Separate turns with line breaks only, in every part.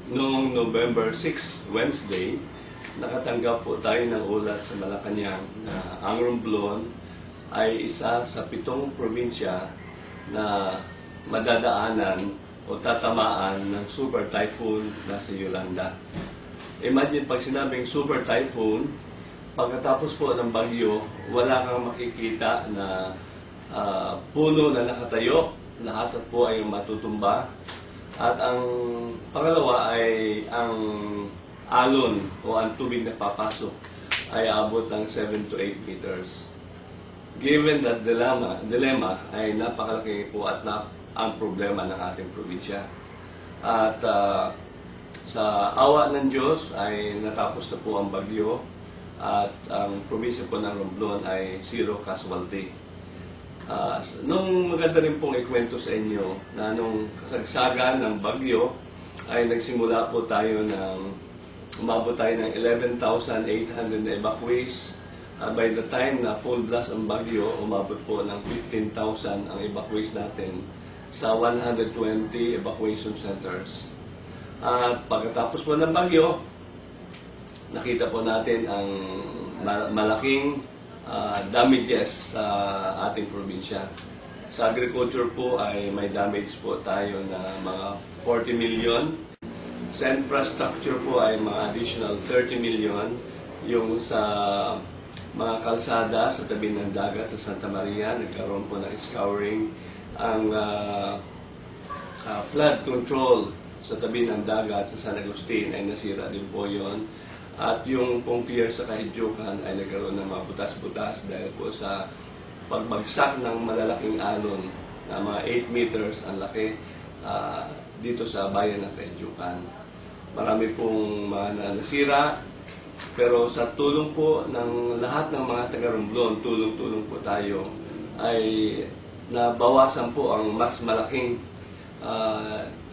Noong November 6, Wednesday, nakatanggap po tayo ng ulat sa Malacanang na ang Romblon ay isa sa 7 probinsya na madadaanan o tatamaan ng super typhoon na si Yolanda. Imagine pag sinabing super typhoon, pagkatapos po ng bagyo, wala kang makikita na puno na nakatayo, lahat po ay matutumba. At ang pangalawa ay ang alon o ang tubig na papasok ay abot ng 7 to 8 meters. Given that dilemma ay napakalaki po at ang problema ng ating probinsya. At sa awa ng Diyos ay natapos na po ang bagyo at ang probinsya po ng Romblon ay 0 casualty. Nung maganda rin pong ikwento sa inyo na nung kasagsagan ng bagyo ay nagsimula po tayo umabot tayo ng 11,800 na evacuees. By the time na full blast ang bagyo, umabot po ng 15,000 ang evacuees natin sa 120 evacuation centers. At pagkatapos po ng bagyo, nakita po natin ang malaking damages sa ating probinsya. Sa agriculture po ay may damage po tayo na mga 40 million. Sa infrastructure po ay mga additional 30 million. Yung sa mga kalsada sa tabi ng dagat sa Santa Maria, nagkaroon po ng scouring. Ang flood control sa tabi ng dagat sa San Agustin ay nasira din po yon. At yung pong pier sa Kahidjukan ay nagkaroon ng mga butas-butas dahil po sa pagbagsak ng malalaking alon na mga 8 meters ang laki dito sa bayan ng Kahidjukan. Marami pong mga nasira, pero sa tulong po ng lahat ng mga taga-Romblon, tulong-tulong po tayo, ay nabawasan po ang mas malaking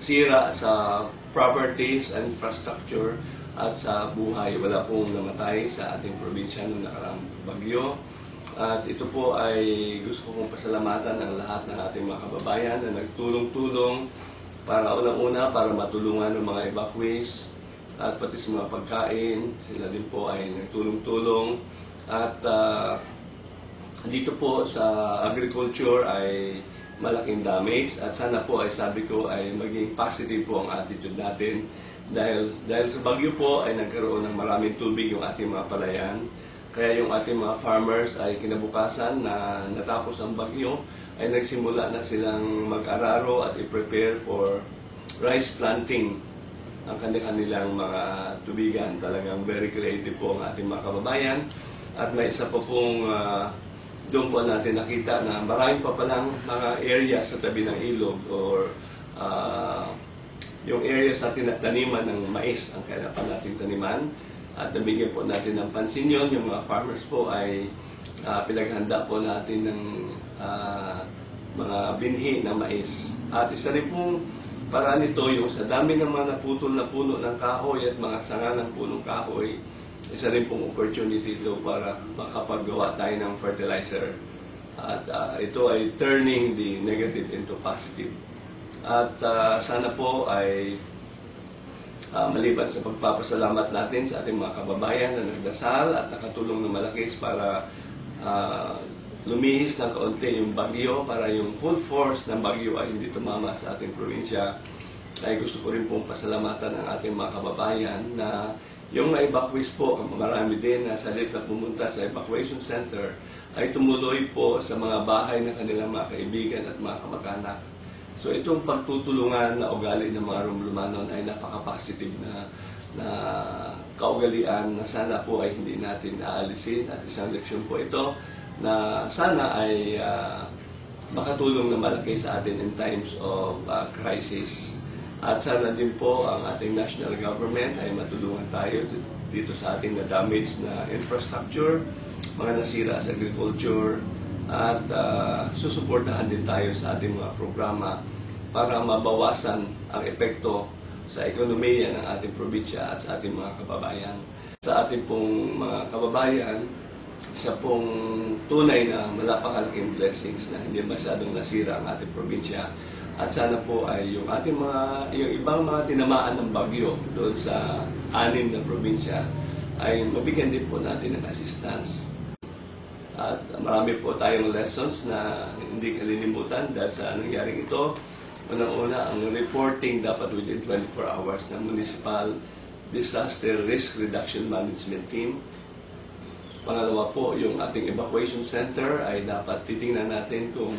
sira sa properties and infrastructure at sa buhay. Wala pong namatay sa ating probinsya noong nakaraang bagyo. At ito po ay gusto kong pasalamatan ang lahat ng ating mga kababayan na nagtulong-tulong para unang-una para matulungan ng mga evacuees at pati sa mga pagkain. Sila din po ay nagtulong-tulong. At dito po sa agriculture ay malaking damage at sana po ay sabi ko ay maging positive po ang attitude natin. Dahil sa bagyo po ay nagkaroon ng maraming tubig yung ating mga palayan. Kaya yung ating mga farmers ay kinabukasan na natapos ang bagyo ay nagsimula na silang mag-araro at i-prepare for rice planting ang kanilang mga tubigan. Talagang very creative po ang ating mga kababayan. At may isa pa pong doon po natin nakita na maraming pa palang mga areas sa tabi ng ilog or yung areas na tinataniman ng mais ang kailangan nating taniman at nabigyan po natin ng pansin yun. Yung mga farmers po ay pinaghanda po natin ng mga binhi ng mais. At isa rin pong paraan nito yung sa dami ng mga naputol na puno ng kahoy at mga sanga ng punong kahoy, isa rin pong opportunity ito para makapagawa tayo ng fertilizer. At ito ay turning the negative into positive. At sana po ay maliban sa pagpapasalamat natin sa ating mga kababayan na nagdasal at nakatulong na malaki para lumihis ng kaunti yung bagyo, para yung full force ng bagyo ay hindi tumama sa ating probinsya. Ay gusto ko rin pong pasalamatan ang ating mga kababayan na yung na-evacuees po, marami din na sa halip na pumunta sa evacuation center ay tumuloy po sa mga bahay ng kanilang mga kaibigan at mga kamag-anak. So itong pagtutulungan na ugali ng mga Romblomanon ay napaka-positive na kaugalian na sana po ay hindi natin aalisin at isang leksyon po ito na sana ay makatulong na malaki sa atin in times of crisis. At sana din po ang ating national government ay matulungan tayo dito sa ating na-damage na infrastructure, mga nasira sa agriculture, at susuportahan din tayo sa ating mga programa para mabawasan ang epekto sa ekonomiya ng ating probinsya at sa ating mga kababayan. Sa ating pong mga kababayan, isa pong tunay na malapakalaking blessings na hindi masyadong nasira ang ating probinsya. At sana po ay yung ibang mga tinamaan ng bagyo doon sa 6 na probinsya ay mabigyan din po natin ng assistance. At marami po tayong lessons na hindi kalilimutan dahil sa nangyaring ito. Unang-una, ang reporting dapat within 24 hours ng Municipal Disaster Risk Reduction Management Team. Pangalawa po, yung ating evacuation center ay dapat titingnan natin kung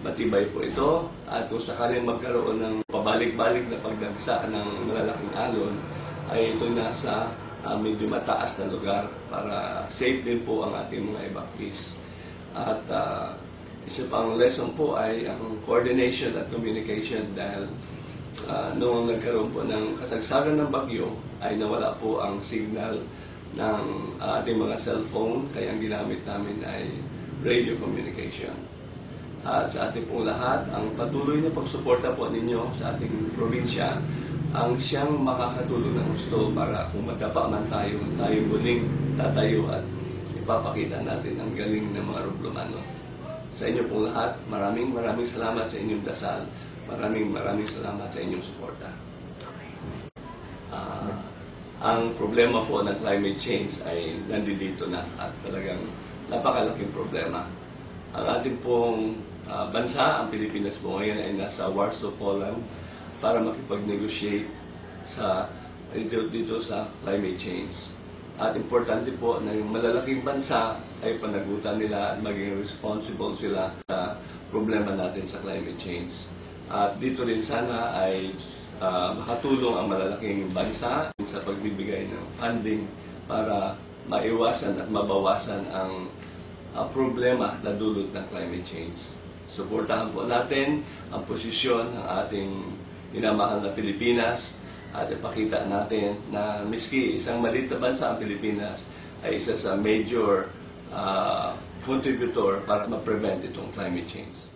matibay po ito at kung sakaling magkaroon ng pabalik-balik na pagdagsa ng malalaking alon ay ito nasa medyo mataas na lugar para safe din po ang ating mga evacuees. At isa pang lesson po ay ang coordination at communication dahil noong nagkaroon po ng kasagsagan ng bagyo ay nawala po ang signal ng ating mga cellphone kaya ang ginamit namin ay radio communication. At sa ating pong lahat, ang patuloy na pagsuporta po ninyo sa ating probinsya ang siyang makakatulong ng gusto para kung magdapa man tayo muling tatayo at ipapakita natin ang galing ng mga Romblomano. Sa inyo pong lahat, maraming salamat sa inyong dasal. Maraming salamat sa inyong suporta. Ang problema po ng climate change ay nandito na at talagang napakalaking problema. Ang ating pong bansa, ang Pilipinas po ngayon ay nasa Warsaw, Poland para makipag-negotiate dito sa climate change. At importante po na yung malalaking bansa ay panagutan nila at maging responsible sila sa problema natin sa climate change. At dito rin sana ay makatulong ang malalaking bansa sa pagbibigay ng funding para maiwasan at mabawasan ang problema na dulot ng climate change. Suportahan po natin ang posisyon ng ating minamahal na Pilipinas at ipakita natin na miski isang maliit na bansa ang Pilipinas ay isa sa major contributor para ma-prevent itong climate change.